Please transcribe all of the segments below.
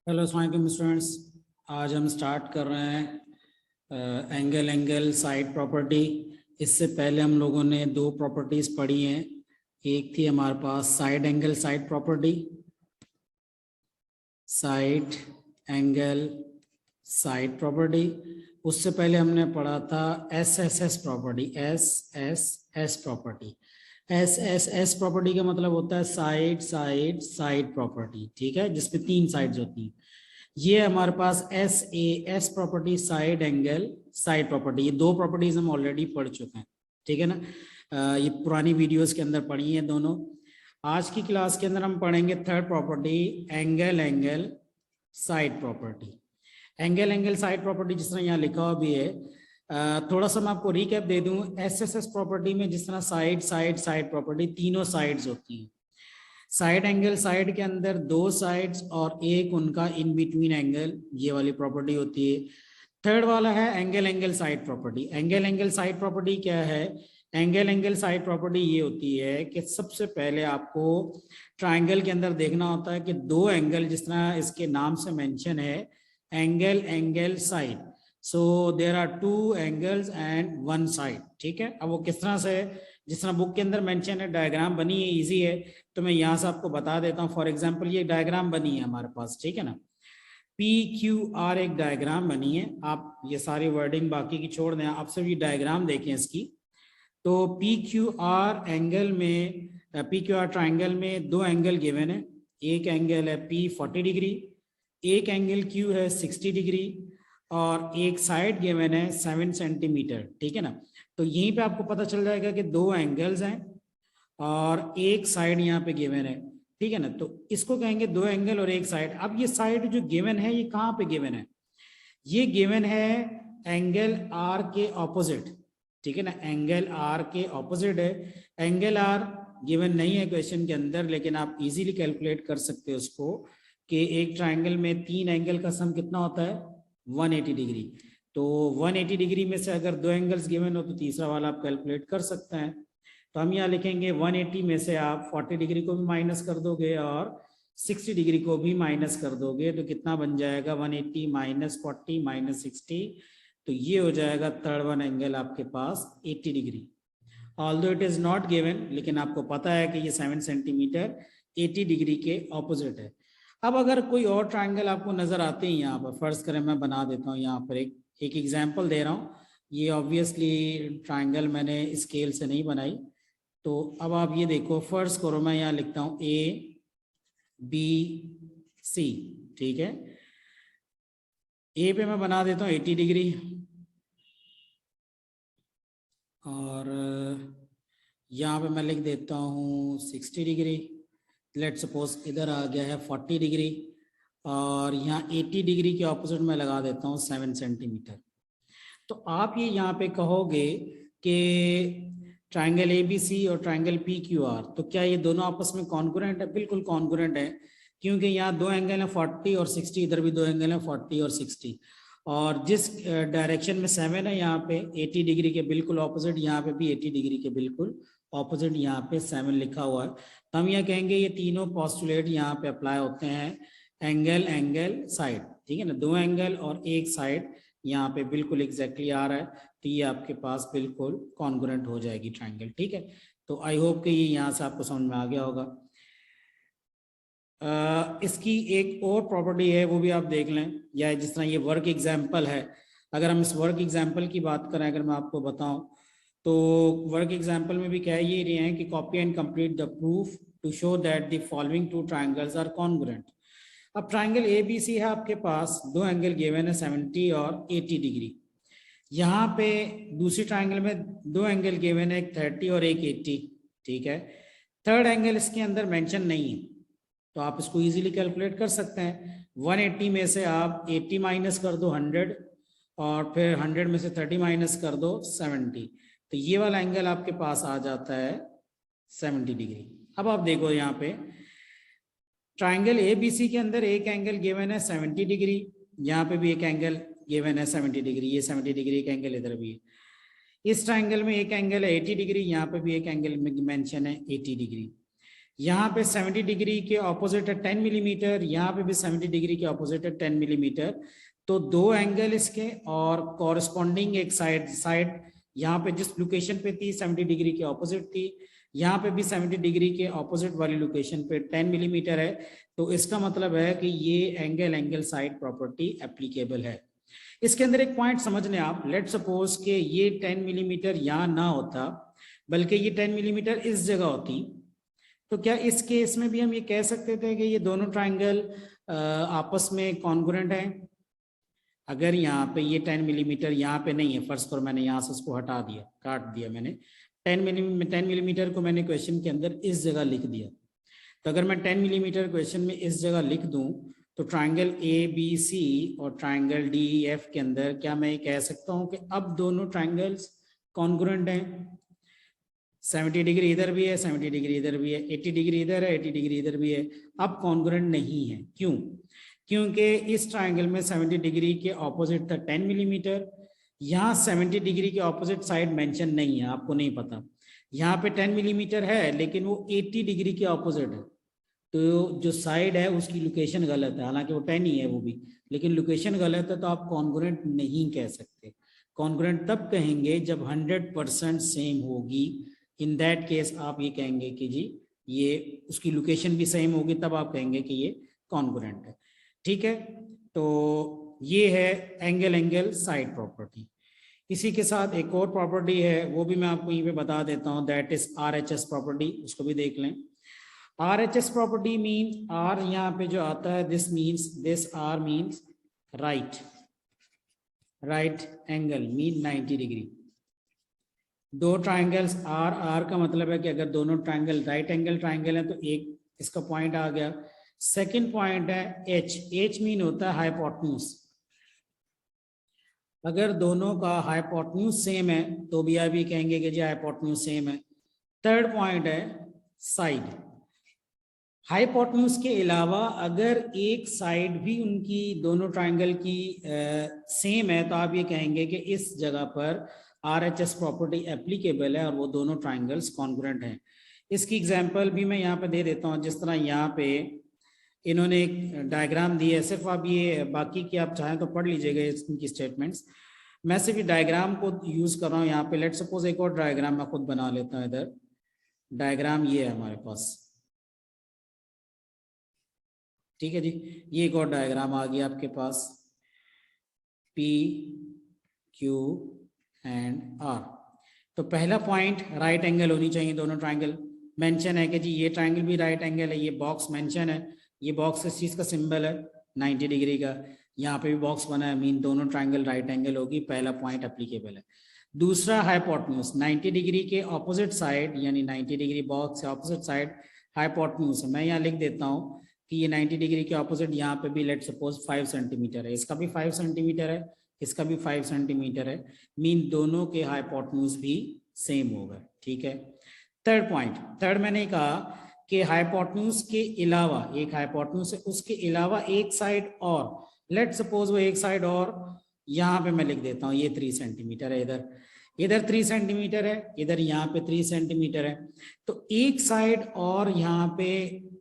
Hello अस्सलाम वालेकुम students. आज हम स्टार्ट कर रहे हैं एंगल साइड प्रॉपर्टी। इससे पहले हम लोगों ने दो प्रॉपर्टीज पढ़ी हैं। एक थी हमारे पास side angle side property, side angle side property. उससे पहले हमने पढ़ा था S property, S property. S property का मतलब होता है साइड साइड साइड प्रॉपर्टी, ठीक है, जिसमें तीन साइड्स होती हैं। ये हमारे पास S property, side angle side property, ये दो प्रॉपर्टीज हम ऑलरेडी पढ़ चुके हैं, ठीक है ना। ये पुरानी वीडियोस के अंदर पढ़ी है दोनों। आज की क्लास के अंदर हम पढ़ेंगे third property, angle side property. Angle side property जिस तरह यहाँ लिखा हुआ भी है, थोड़ा सा मैं आपको रिकैप दे दूं। एस प्रॉपर्टी में जिस तरह साइड साइड साइड प्रॉपर्टी, तीनों साइड्स होती हैं। साइड एंगल साइड के अंदर दो साइड्स और एक उनका इन बिटवीन एंगल, ये वाली प्रॉपर्टी होती है। थर्ड वाला है angle side property. Angle side property क्या है? एंगल साइड प्रॉपर्टी ये होती है कि सबसे पहले आपको ट्राइंगल के अंदर देखना होता है कि दो एंगल, जिस तरह इसके नाम से मेंशन है angle side, so there are two angles and one side, ठीक है। अब वो किस तरह से, जिस तरह बुक के अंदर मेंशन है, डायग्राम बनी है, इजी है, तो मैं यहाँ से आपको बता देता हूँ। फॉर एग्जांपल ये डायग्राम बनी है हमारे पास, ठीक है ना। PQR एक डायग्राम बनी है। आप ये सारी वर्डिंग बाकी की छोड़ दें, आप सिर्फ ये डायग्राम देखें इसकी। तो PQR एंगल में, PQR ट्राइंगल में दो एंगल गिवन है। एक एंगल है P 40 डिग्री, एक एंगल Q है 60 डिग्री, और एक साइड गिवन है 7 सेंटीमीटर, ठीक है ना। तो यहीं पे आपको पता चल जाएगा कि दो एंगल्स हैं और एक साइड यहाँ पे गिवन है, ठीक है ना। तो इसको कहेंगे दो एंगल और एक साइड। अब ये साइड जो गिवन है ये कहाँ पे गिवन है? ये गिवन है एंगल R के ऑपोजिट, ठीक है ना। एंगल R के ऑपोजिट है। एंगल R गिवन नहीं है क्वेश्चन के अंदर, लेकिन आप इजीली कैलकुलेट कर सकते हो उसको कि एक ट्राइंगल में तीन एंगल का सम कितना होता है? 180 डिग्री। तो 180 डिग्री में से अगर दो एंगल्स गिवन हो तो तीसरा वाला आप कैलकुलेट कर सकते हैं। तो हम यहाँ लिखेंगे 180 में से आप 40 डिग्री को भी माइनस कर दोगे और 60 डिग्री को भी माइनस कर दोगे, तो कितना बन जाएगा? 180 माइनस 40 माइनस 60, तो ये हो जाएगा थर्ड वन एंगल आपके पास 80 degree. Although it is not given, लेकिन आपको पता है कि ये 7 सेंटीमीटर 80 डिग्री के ऑपोजिट है। अब अगर कोई और ट्राइंगल आपको नजर आते हैं यहाँ पर, फर्ज करें मैं बना देता हूँ यहाँ पर एक एग्जाम्पल दे रहा हूँ। ये ऑब्वियसली ट्राइंगल मैंने स्केल से नहीं बनाई। तो अब आप ये देखो, फर्ज करो मैं यहाँ लिखता हूँ ABC, ठीक है। ए पे मैं बना देता हूँ 80 डिग्री, और यहाँ पे मैं लिख देता हूँ 60 डिग्री। लेट सपोज इधर आ गया है 40 डिग्री, और यहाँ 80 डिग्री के ऑपोजिट में लगा देता हूँ 7 सेंटीमीटर। तो आप ये यहाँ पे कहोगे कि ट्राइंगल ABC और ट्राइंगल PQR, तो क्या ये दोनों आपस में कॉन्ग्रुएंट है? बिल्कुल कॉन्ग्रुएंट है, क्योंकि यहाँ दो एंगल है 40 और 60, इधर भी दो एंगल है 40 और 60, और जिस डायरेक्शन में 7 है यहाँ पे 80 डिग्री के बिल्कुल ऑपोजिट, यहाँ पे भी 80 डिग्री के बिल्कुल ऑपोजिट यहाँ पे 7 लिखा हुआ है। तो हम यह कहेंगे ये तीनों पोस्टुलेट यहाँ पे अप्लाई होते हैं एंगल साइड, ठीक है ना। दो एंगल और एक साइड यहाँ पे बिल्कुल एग्जैक्टली आ रहा है, तो ये आपके पास बिल्कुल कॉन्ग्रुएंट हो जाएगी ट्राइंगल, ठीक है। तो आई होप कि ये यहाँ से आपको समझ में आ गया होगा। इसकी एक और प्रॉपर्टी है, वो भी आप देख लें, या जिस तरह ये वर्क एग्जाम्पल है, अगर हम इस वर्क एग्जाम्पल की बात करें, अगर मैं आपको बताऊं, तो वर्क एग्जाम्पल में भी क्या है, ये रहे हैं कि copy and complete the proof to show that the following two triangles are congruent. अब ट्राइंगल ABC है आपके पास, दो एंगल गिवन है 70 और 80 डिग्री। यहाँ पे दूसरी ट्राइंगल में दो एंगल गिवन है, एक 30 और एक 80, ठीक है। थर्ड एंगल इसके अंदर मेंशन नहीं है, तो आप इसको इजीली कैलकुलेट कर सकते हैं। 180 में से आप 80 माइनस कर दो 100, और फिर 100 में से 30 माइनस कर दो 70, तो ये वाला एंगल आपके पास आ जाता है 70 डिग्री। अब आप देखो यहाँ पे ट्राइंगल ABC के अंदर एक एंगल गिवन है 70 डिग्री, यहाँ पे भी एक एंगल गिवन है 70 डिग्री, ये 70 डिग्री का एंगल इधर भी है। इस ट्राइंगल में एक एंगल है 80 डिग्री, यहाँ पे भी एक एंगल मेंशन है 80 डिग्री। यहाँ पे 70 डिग्री के ऑपोजिट है 10 मिलीमीटर, यहाँ पे भी 70 डिग्री के ऑपोजिट है 10 मिलीमीटर। तो दो एंगल इसके और कॉरस्पॉन्डिंग एक साइड यहाँ पे जिस लोकेशन पे थी 70 डिग्री के ऑपोजिट थी, यहाँ पे भी 70 डिग्री के ऑपोजिट वाली लोकेशन पे 10 मिलीमीटर है। तो इसका मतलब है कि ये एंगल साइड प्रॉपर्टी एप्लीकेबल है। इसके अंदर एक पॉइंट समझ लें आप, लेट सपोज के ये 10 मिलीमीटर यहाँ ना होता बल्कि ये 10 मिलीमीटर इस जगह होती, तो क्या इस केस में भी हम ये कह सकते थे कि ये दोनों ट्राइंगल आपस में कॉन्ग्रुएंट हैं? अगर यहाँ पे ये 10 मिलीमीटर यहाँ पे नहीं है, फर्स्ट पर मैंने यहाँ से उसको हटा दिया, काट दिया मैंने, 10 मिलीमीटर को मैंने क्वेश्चन के अंदर इस जगह लिख दिया। तो अगर मैं 10 मिलीमीटर क्वेश्चन में इस जगह लिख दूं तो ट्राइंगल ABC और ट्राइंगल DEF के अंदर क्या मैं ये कह सकता हूँ कि अब दोनों ट्राइंगल्स कॉन्ग्रुएंट हैं? 70 डिग्री इधर भी है, 70 डिग्री इधर भी है, 80 डिग्री इधर है, 80 डिग्री इधर भी है। अब कॉन्ग्रुएंट नहीं है, क्यों? क्योंकि इस ट्राइंगल में 70 डिग्री के ऑपोजिट था 10 मिलीमीटर, यहाँ 70 डिग्री के ऑपोजिट साइड मेंशन नहीं है, आपको नहीं पता। यहाँ पे 10 मिलीमीटर है लेकिन वो 80 डिग्री के ऑपोजिट है, तो जो साइड है उसकी लोकेशन गलत है, हालांकि वो 10 ही है वो भी, लेकिन लोकेशन गलत है, तो आप कॉन्ग्रुएंट नहीं कह सकते। कॉन्ग्रुएंट तब कहेंगे जब 100% सेम होगी। इन दैट केस आप ये कहेंगे कि जी ये उसकी लोकेशन भी सेम होगी, तब आप कहेंगे कि ये कॉन्ग्रुएंट है। ठीक है, तो ये है एंगल साइड प्रॉपर्टी। इसी के साथ एक और प्रॉपर्टी है, वो भी मैं आपको यहीं पे बता देता हूँ, दैट इज RHS प्रॉपर्टी, उसको भी देख लें। RHS प्रॉपर्टी मीन R यहाँ पे जो आता है, this R means right angle mean 90 degree. दो ट्राइंगल्स R का मतलब है कि अगर दोनों ट्राइंगल राइट एंगल ट्राइंगल है तो एक इसका पॉइंट आ गया। सेकंड पॉइंट है H मीन होता है हाइपोटेन्यूज। अगर दोनों का हाइपोटेन्यूज सेम है तो भी आप ये कहेंगे कि जी हाइपोटेन्यूज सेम है। थर्ड पॉइंट है साइड। हाइपोटेन्यूज के अलावा अगर एक साइड भी उनकी दोनों ट्राइंगल की सेम है तो आप ये कहेंगे कि इस जगह पर RHS प्रॉपर्टी एप्लीकेबल है और वो दोनों ट्राइंगल्स कॉन्ग्रुएंट हैं। इसकी एग्जांपल भी मैं यहाँ पे दे देता हूँ। जिस तरह यहाँ पे इन्होंने एक डायग्राम दी है, सिर्फ आप ये बाकी की आप चाहें तो पढ़ लीजिएगा इनकी स्टेटमेंट्स, मैं सिर्फ डायग्राम को यूज कर रहा हूँ यहाँ पे। लेट सपोज एक और डायग्राम मैं खुद बना लेता हूँ। इधर डायग्राम ये है हमारे पास, ठीक है जी, ये एक और डायग्राम आ गया आपके पास, PQ एंड R। तो पहला पॉइंट राइट एंगल होनी चाहिए दोनों ट्राइंगल। मेंशन है कि जी ये ट्राइंगल भी राइट एंगल है, ये बॉक्स मेंशन है, ये बॉक्स इस चीज का सिंबल है 90 डिग्री का, यहाँ पे भी बॉक्स बना है, मीन दोनों ट्राइंगल राइट एंगल होगी, पहला पॉइंट एप्लीकेबल है। दूसरा हाइपोटेन्यूज 90 डिग्री के ऑपोजिट साइड, यानी 90 डिग्री बॉक्स से ऑपोजिट साइड हाइपोटेन्यूज है। मैं यहाँ लिख देता हूँ कि ये 90 डिग्री के ऑपोजिट यहाँ पे भी लेट सपोज 5 सेंटीमीटर है, इसका भी 5 सेंटीमीटर है, इसका भी 5 सेंटीमीटर है, मीन दोनों के हाइपोटेन्यूज भी सेम होगा। ठीक है, थर्ड पॉइंट, थर्ड मैंने कहा कि हाइपोटेन्यूज के अलावा, एक हाइपोटेन्यूज है उसके अलावा एक साइड और, लेट सपोज वो एक साइड और यहाँ पे मैं लिख देता हूँ ये 3 सेंटीमीटर है, इधर 3 सेंटीमीटर है, इधर यहाँ पे 3 सेंटीमीटर है। तो एक साइड और यहाँ पे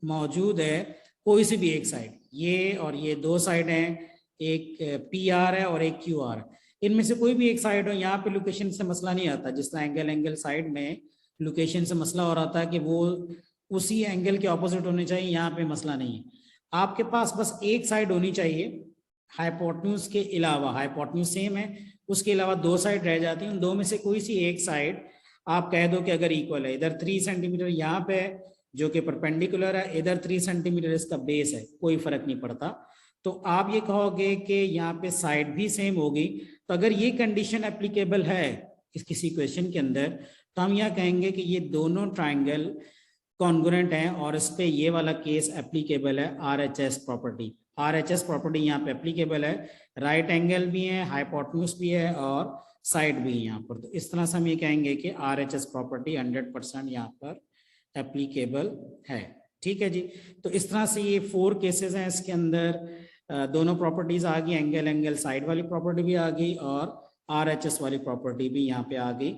मौजूद है, कोई सी भी एक साइड, ये और ये दो साइड हैं, एक PR है और एक QR है, इनमें से कोई भी एक साइड हो। यहाँ पे लोकेशन से मसला नहीं आता, जिस तरह एंगल साइड में लोकेशन से मसला हो रहा था कि वो उसी एंगल के ऑपोजिट होने चाहिए, यहाँ पे मसला नहीं है। आपके पास बस एक साइड होनी चाहिए हाइपोटेन्यूज के अलावा, हाइपोटेन्यूज सेम है, उसके अलावा दो साइड रह जाती हैं, उन दो में से कोई सी एक साइड आप कह दो कि अगर इक्वल है, इधर 3 सेंटीमीटर यहाँ पे है जो कि परपेंडिकुलर है, इधर 3 सेंटीमीटर इसका बेस है, कोई फर्क नहीं पड़ता, तो आप ये कहोगे कि यहाँ पे साइड भी सेम होगी। तो अगर ये कंडीशन एप्लीकेबल है किसी क्वेश्चन के अंदर, तो हम यहाँ कहेंगे कि ये दोनों ट्राइंगल कॉन्ग्रुएंट हैं और इस पे ये वाला केस एप्लीकेबल है RHS प्रॉपर्टी। RHS प्रॉपर्टी यहाँ पे एप्लीकेबल है, राइट एंगल भी है, हाइपोटेन्यूज भी है और साइड भी है यहाँ पर। तो इस तरह से हम ये कहेंगे कि RHS प्रॉपर्टी 100% यहाँ पर एप्लीकेबल है। ठीक है जी, तो इस तरह से ये 4 केसेस हैं, इसके अंदर दोनों प्रॉपर्टीज आ गई, एंगल साइड वाली प्रॉपर्टी भी आ गई और RHS वाली प्रॉपर्टी भी यहाँ पे आ गई।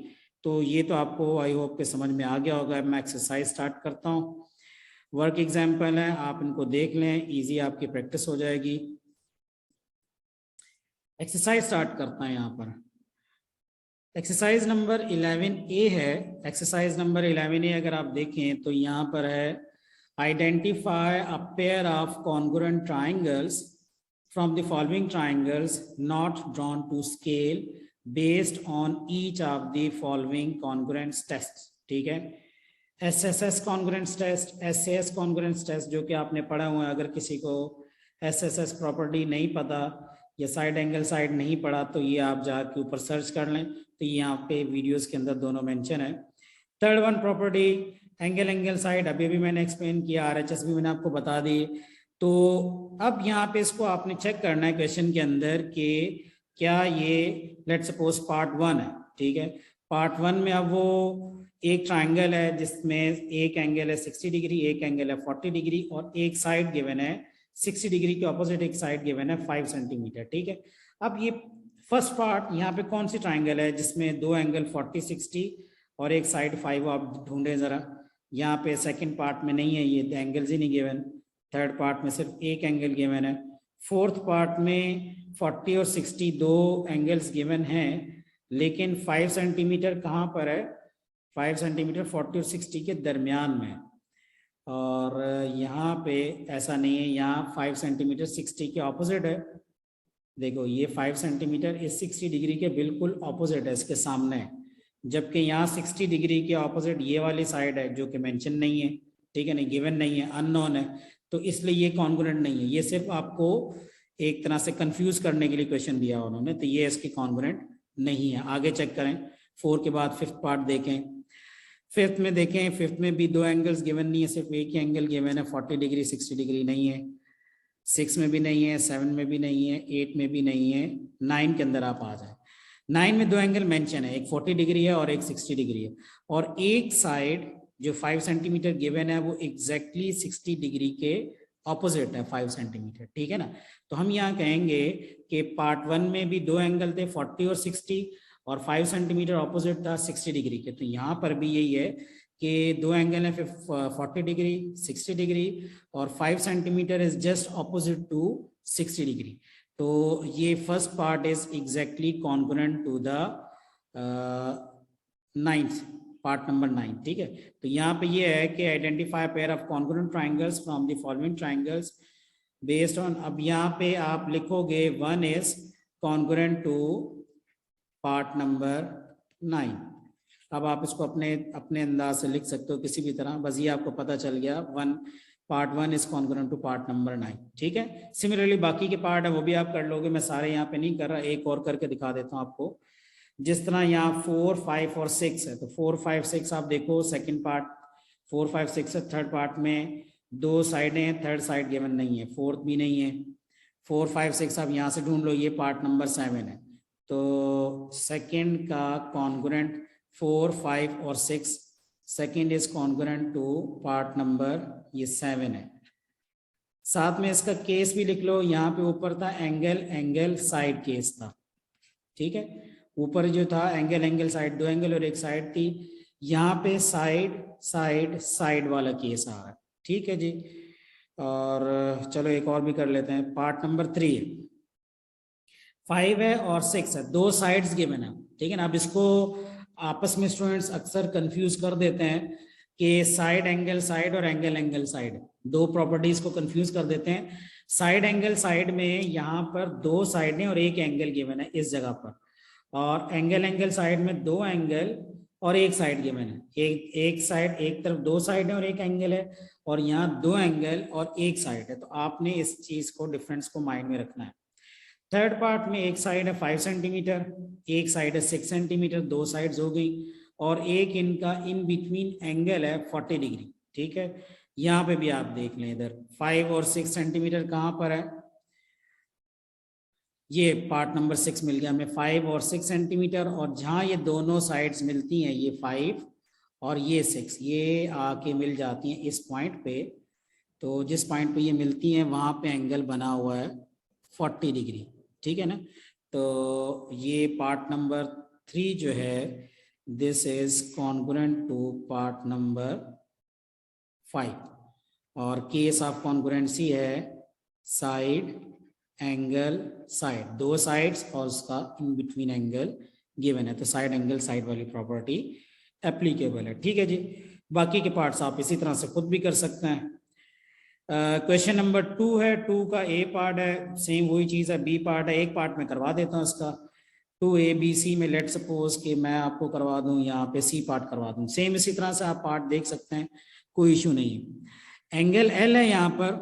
तो ये तो आपको आई होप के समझ में आ गया होगा। मैं एक्सरसाइज स्टार्ट करता हूँ। वर्क एग्जाम्पल है, आप इनको देख लें, इजी आपकी प्रैक्टिस हो जाएगी। एक्सरसाइज स्टार्ट करता है यहाँ पर। एक्सरसाइज नंबर 11A है। एक्सरसाइज नंबर 11A अगर आप देखें तो यहाँ पर है identify a pair of congruent triangles from the following triangles not drawn to scale based on each of the following congruence test. ठीक है, SSS congruence test, SAS congruence test जो कि आपने पढ़ा हुआ है। अगर किसी को SSS प्रॉपर्टी नहीं पता या साइड एंगल साइड नहीं पढ़ा तो ये आप जाके ऊपर सर्च कर लें, तो यहाँ पे वीडियोस के अंदर दोनों मेंशन है। Third one property angle side, अभी भी मैंने एक्सप्लेन किया, RHS भी मैंने आपको बता दी। तो अब यहाँ पे इसको आपने चेक करना है क्वेश्चन के अंदर कि क्या ये लेट्स सपोज पार्ट 1 है। ठीक है, पार्ट 1 में अब वो एक ट्राइंगल है जिसमें एक एंगल है 60 डिग्री, एक एंगल है 40 डिग्री और एक साइड गिवन है 60 डिग्री के ऑपोजिट एक साइड गिवन है 5 सेंटीमीटर। ठीक है, अब ये फर्स्ट पार्ट यहाँ पे कौन सी ट्राइंगल है जिसमें दो एंगल 40 60 और एक साइड 5, आप ढूंढे जरा। यहाँ पे सेकंड पार्ट में नहीं है, ये एंगल्स ही नहीं गिवन। थर्ड पार्ट में सिर्फ एक एंगल गिवन है। फोर्थ पार्ट में 40 और 60 दो एंगल्स गिवन हैं, लेकिन 5 सेंटीमीटर कहाँ पर है? 5 सेंटीमीटर 40 और 60 के दरमियान में। और यहाँ पे ऐसा नहीं है, यहाँ 5 सेंटीमीटर 60 के ऑपोजिट है। देखो ये 5 सेंटीमीटर इस 60 डिग्री के बिल्कुल ऑपोजिट है, इसके सामने है, जबकि यहाँ 60 डिग्री के ऑपोजिट ये वाली साइड है जो कि मेंशन नहीं है। ठीक है, नहीं गिवन नहीं है, अननोन है, तो इसलिए ये कॉन्ग्रुएंट नहीं है। ये सिर्फ आपको एक तरह से कंफ्यूज करने के लिए क्वेश्चन दिया उन्होंने, तो ये इसकी कॉन्ग्रुएंट नहीं है। आगे चेक करें, 4 के बाद फिफ्थ पार्ट देखें। फिफ्थ में देखें, फिफ्थ में भी दो एंगल्स गिवन नहीं है, सिर्फ एक ही एंगल गिवन है 40 डिग्री 60 डिग्री नहीं है। 6 में भी नहीं है, 7 में भी नहीं है, 8 में भी नहीं है, 9 के अंदर आप आ जाए। 9 में दो एंगल मेंशन है, एक 40 डिग्री है और एक 60 डिग्री है, और एक साइड जो 5 सेंटीमीटर गिवन है वो एग्जैक्टली 60 डिग्री के ऑपोजिट है 5 सेंटीमीटर। ठीक है ना, तो हम यहाँ कहेंगे कि पार्ट 1 में भी दो एंगल थे 40 और 60 और 5 सेंटीमीटर ऑपोजिट था 60 डिग्री के। तो यहाँ पर भी यही है कि दो एंगल है 40 डिग्री 60 डिग्री और 5 centimetre is just opposite to 60 degree. तो ये first part is exactly congruent to the 9th part number 9। ठीक है, तो यहाँ पे ये है कि identify pair of congruent triangles from the following triangles based on. अब यहाँ पे आप लिखोगे 1 is congruent to part number 9। अब आप इसको अपने अंदाज से लिख सकते हो किसी भी तरह, बस ये आपको पता चल गया part 1 is congruent to part number 9। ठीक है, सिमिलरली बाकी के पार्ट है वो भी आप कर लोगे, मैं सारे यहाँ पे नहीं कर रहा, एक और करके दिखा देता हूँ आपको। जिस तरह यहाँ 4 5 और 6 है, तो 4 5 6 आप देखो सेकंड पार्ट 4 5 6 है। थर्ड पार्ट में दो साइडें हैं, थर्ड साइड गिवन नहीं है, फोर्थ भी नहीं है। 4 5 6 आप यहाँ से ढूंढ लो, ये पार्ट नंबर 7 है। तो सेकंड का कॉन्ग्रुएंट 4 5 और 6, second is congruent to part number ये 7 है। साथ में इसका केस भी लिख लो, यहाँ पे ऊपर था एंगल साइड केस था। ठीक है, ऊपर जो था एंगल साइड, दो एंगल और एक साइड थी, यहाँ पे साइड वाला केस आ रहा है। ठीक है जी, और चलो एक और भी कर लेते हैं। पार्ट नंबर 3 5 है और 6 है, दो साइड्स गिवन है। ठीक है ना, अब इसको आपस में स्टूडेंट्स अक्सर कंफ्यूज कर देते हैं कि साइड एंगल साइड और एंगल साइड, दो प्रॉपर्टीज को कंफ्यूज कर देते हैं। साइड एंगल साइड में यहाँ पर दो साइड और एक एंगल गिवन है इस जगह पर, और एंगल साइड में दो एंगल और एक साइड गिवन है। एक साइड, एक तरफ दो साइड है और एक एंगल है, और यहाँ दो एंगल और एक साइड है। तो आपने इस चीज को डिफरेंस को माइंड में रखना है। थर्ड पार्ट में एक साइड है 5 सेंटीमीटर, एक साइड है 6 सेंटीमीटर, दो साइड्स हो गई, और एक इनका इन बिटवीन एंगल है 40 डिग्री। ठीक है, यहाँ पे भी आप देख लें, इधर 5 और 6 सेंटीमीटर कहाँ पर है, ये पार्ट नंबर 6 मिल गया हमें 5 और 6 सेंटीमीटर, और जहाँ ये दोनों साइड्स मिलती हैं, ये 5 और ये 6, ये आके मिल जाती हैं इस पॉइंट पे। तो जिस पॉइंट पे ये मिलती हैं वहाँ पे एंगल बना हुआ है 40 डिग्री। ठीक है ना, तो ये पार्ट नंबर 3 जो है this is congruent to part number 5। और केस ऑफ कॉन्ग्रुएंसी है साइड एंगल साइड, दो साइड्स और उसका इन बिटवीन एंगल गिवन है, तो साइड एंगल साइड वाली प्रॉपर्टी एप्लीकेबल है। ठीक है जी, बाकी के पार्ट्स आप इसी तरह से खुद भी कर सकते हैं। क्वेश्चन नंबर 2 है, 2 का ए पार्ट है, सेम वही चीज़ है, बी पार्ट है, एक पार्ट में करवा देता हूँ इसका। 2ABC में लेट सपोज कि मैं आपको करवा दूं यहाँ पे सी पार्ट करवा दूं, सेम इसी तरह से आप पार्ट देख सकते हैं, कोई इशू नहीं है। एंगल एल है यहाँ पर,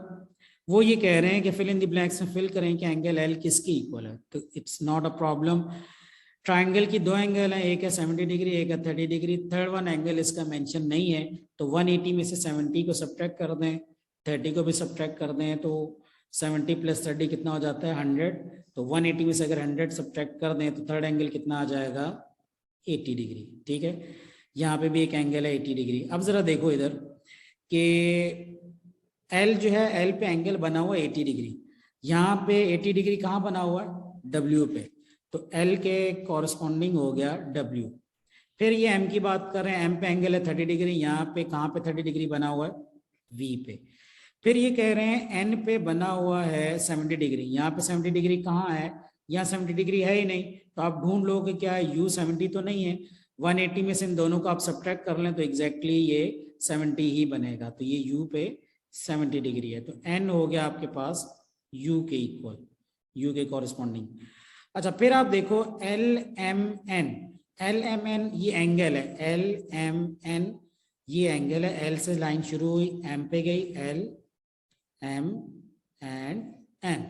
वो ये कह रहे हैं कि फिल इन द ब्लैंक्स में फिल करें कि एंगल एल किसकी इक्वल है, तो it's not a problem. Triangle की दो एंगल है, एक है 70 डिग्री, एक है 30 डिग्री, थर्ड वन एंगल इसका मेंशन नहीं है, तो 180 में से 70 को सब्ट्रैक्ट कर दें, 30 को भी सब्ट्रैक्ट कर दें, तो 70 + 30 कितना हो जाता है 100, तो 180 में से अगर 100 सब्ट्रैक्ट कर दें तो थर्ड एंगल कितना आ जाएगा 80 डिग्री। ठीक है, यहाँ पे भी एक एंगल है 80 डिग्री। अब जरा देखो इधर कि एल जो है, एल पे एंगल बना हुआ है 80 डिग्री, यहाँ पे 80 डिग्री कहाँ बना हुआ है डब्ल्यू पे, तो एल के कॉरस्पॉन्डिंग हो गया डब्ल्यू। फिर ये एम की बात कर रहे हैं, एम पे एंगल है 30 डिग्री, यहाँ पे कहाँ पे 30 डिग्री बना हुआ है वी पे। फिर ये कह रहे हैं एन पे बना हुआ है 70 डिग्री, यहाँ पे 70 डिग्री कहाँ है, यहाँ 70 डिग्री है ही नहीं, तो आप ढूंढ लो कि क्या है यू 70 तो नहीं है, 180 में से इन दोनों को आप सब्ट्रैक्ट कर लें तो एग्जैक्टली ये 70 ही बनेगा, तो ये यू पे 70 डिग्री है, तो एन हो गया आपके पास यू के इक्वल, यू के कॉरस्पॉन्डिंग। अच्छा, फिर आप देखो L M N, L M N ये एंगल है, एल एम एन ये एंगल है, एल से लाइन शुरू हुई, एम पे गई, एल एम एंड एन।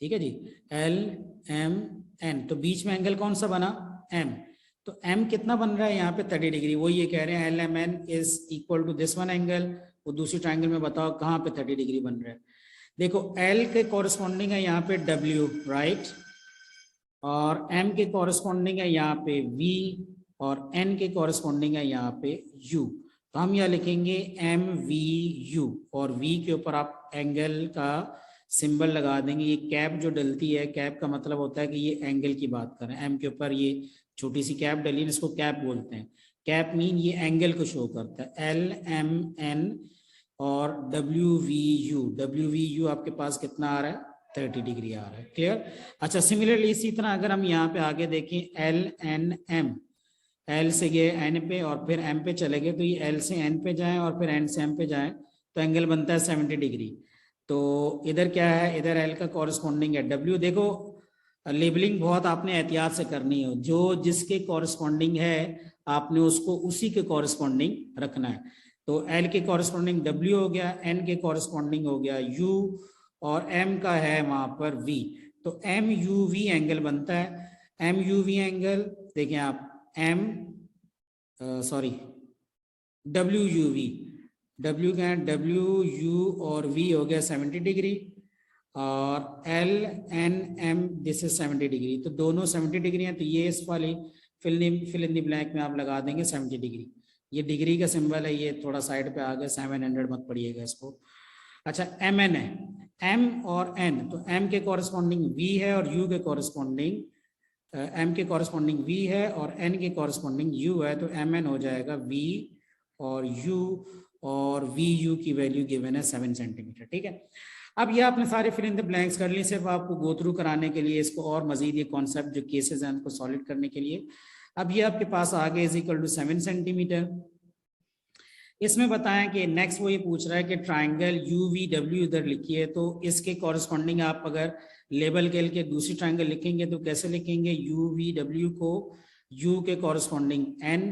ठीक है जी, एल एम एन, तो बीच में एंगल कौन सा बना एम, तो एम कितना बन रहा है यहाँ पे 30 डिग्री, वो ये कह रहे हैं L M N is equal to this one angle, वो दूसरी ट्राइंगल में बताओ कहाँ पे 30 डिग्री बन रहा है। देखो एल के कॉरस्पॉन्डिंग है यहाँ पे डब्ल्यू, राइट, और एम के कॉरस्पॉन्डिंग है यहाँ पे वी, और एन के कॉरस्पॉन्डिंग है यहाँ पे यू, तो हम यहाँ लिखेंगे एम वी यू, और वी के ऊपर आप एंगल का सिंबल लगा देंगे, ये कैप जो डलती है, कैप का मतलब होता है कि ये एंगल की बात कर रहे हैं, एम के ऊपर ये छोटी सी कैप डली है, इसको कैप बोलते हैं, कैप मीन ये एंगल को शो करता है, एल एम एन और डब्ल्यू वी यू आपके पास कितना आ रहा है 30 डिग्री आ रहा है, क्लियर। अच्छा, सिमिलरली इसी तरह अगर हम यहाँ पे आगे देखें एल एन एम, एल से गए एन पे और फिर एम पे चले गए, तो ये एल से एन पे जाएं और फिर एन से एम पे जाएं, तो एंगल बनता है 70 डिग्री। तो इधर क्या है, इधर एल का कॉरस्पॉन्डिंग है डब्ल्यू। देखो लेबलिंग बहुत आपने एहतियात से करनी है, जो जिसके कॉरस्पॉन्डिंग है आपने उसको उसी के कॉरस्पॉन्डिंग रखना है, तो एल के कॉरस्पॉन्डिंग डब्ल्यू हो गया, एन के कॉरस्पॉन्डिंग हो गया यू, और एम का है वहां पर वी, तो एम यू वी एंगल बनता है। एम यू वी एंगल देखें आप, M sorry W U V, W क्या है डब्ल्यू यू और वी हो गया 70 डिग्री, और L N M this is 70 degree, तो दोनों 70 डिग्री हैं, तो ये इस वाली फिल इन द ब्लैंक में आप लगा देंगे 70 डिग्री, ये डिग्री का सिंबल है, ये थोड़ा साइड पे आ गया, 700 मत पढ़िएगा इसको। अच्छा, एम एन है, एम और एन, तो एम के कॉरस्पॉन्डिंग वी है और यू के कॉरस्पॉन्डिंग एम के कॉरस्पॉन्डिंग वी है और एन के कॉरस्पॉन्डिंग यू है, तो एम एन हो जाएगा वी और यू, और वी यू की वैल्यू गिवन है 7 सेंटीमीटर। ठीक है, अब ये आपने सारे फिल इन द ब्लैंक्स कर लिए, सिर्फ आपको गो थ्रू कराने के लिए, इसको और मजीद ये कॉन्सेप्ट जो केसेस हैं उनको सॉलिड करने के लिए। अब ये आपके पास आगे इज इक्वल टू 7 सेंटीमीटर। इसमें बताएं कि नेक्स्ट वो ये पूछ रहा है कि ट्राइंगल यू वी डब्ल्यू इधर लिखी है, तो इसके कॉरस्पॉन्डिंग आप अगर लेबल के दूसरी ट्राइंगल लिखेंगे तो कैसे लिखेंगे, यू वी डब्ल्यू को यू के कॉरस्पॉन्डिंग एन,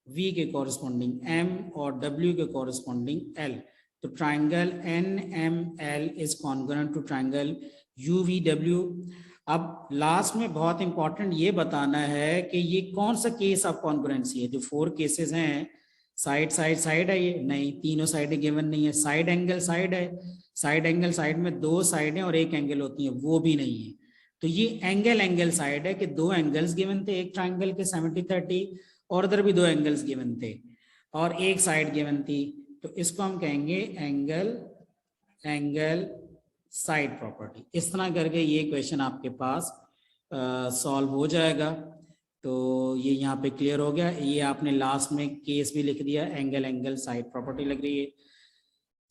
वी के कॉरस्पॉन्डिंग एम और डब्ल्यू के कॉरस्पॉन्डिंग एल, तो triangle N M L is congruent to triangle U V W. अब लास्ट में बहुत इंपॉर्टेंट ये बताना है कि ये कौन सा केस ऑफ कॉन्ग्रुएंसी है, जो 4 केसेस हैं, साइड साइड साइड है, ये नहीं, तीनों साइडें गिवन नहीं है, साइड एंगल साइड है, साइड एंगल साइड में 2 साइडें और 1 एंगल होती है, वो भी नहीं है, तो ये एंगल एंगल साइड है कि 2 एंगल्स गिवन थे, एक ट्राइंगल के 70-30 और उधर भी 2 एंगल्स गिवन थे और एक साइड गिवन थी, तो इसको हम कहेंगे एंगल एंगल साइड प्रॉपर्टी। इस तरह करके ये क्वेश्चन आपके पास सॉल्व हो जाएगा। तो ये यहाँ पे क्लियर हो गया, ये आपने लास्ट में केस भी लिख दिया, एंगल एंगल साइड प्रॉपर्टी लग रही है।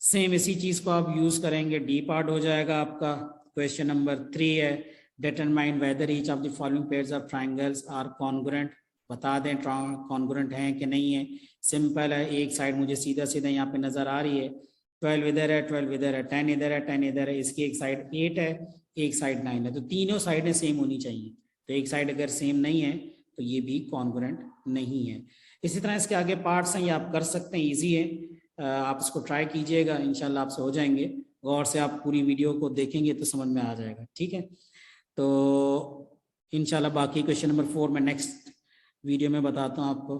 सेम इसी चीज को आप यूज करेंगे, डी पार्ट हो जाएगा आपका। क्वेश्चन नंबर 3 है, determine whether each of the following pairs of triangles are congruent. बता दें कॉन्ग्रुएंट हैं कि नहीं है। सिंपल है, एक साइड मुझे सीधा सीधा यहाँ पे नजर आ रही है, 12 इधर है, 12 इधर है, 10 इधर है, 10 इधर है, इसकी एक साइड 8 है, एक साइड 9 है, तो तीनों साइडें सेम होनी चाहिए। तो एक साइड अगर सेम नहीं है तो ये भी कॉन्ग्रुएंट नहीं है। इसी तरह इसके आगे पार्ट्स हैं, ये आप कर सकते हैं, ईजी है, आप इसको ट्राई कीजिएगा, इंशाल्लाह आपसे हो जाएंगे। गौर से आप पूरी वीडियो को देखेंगे तो समझ में आ जाएगा, ठीक है। तो इंशाल्लाह बाकी क्वेश्चन नंबर 4 में नेक्स्ट वीडियो में बताता हूँ आपको।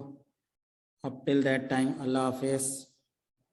अब टिल दैट टाइम अल्लाह हाफिज़।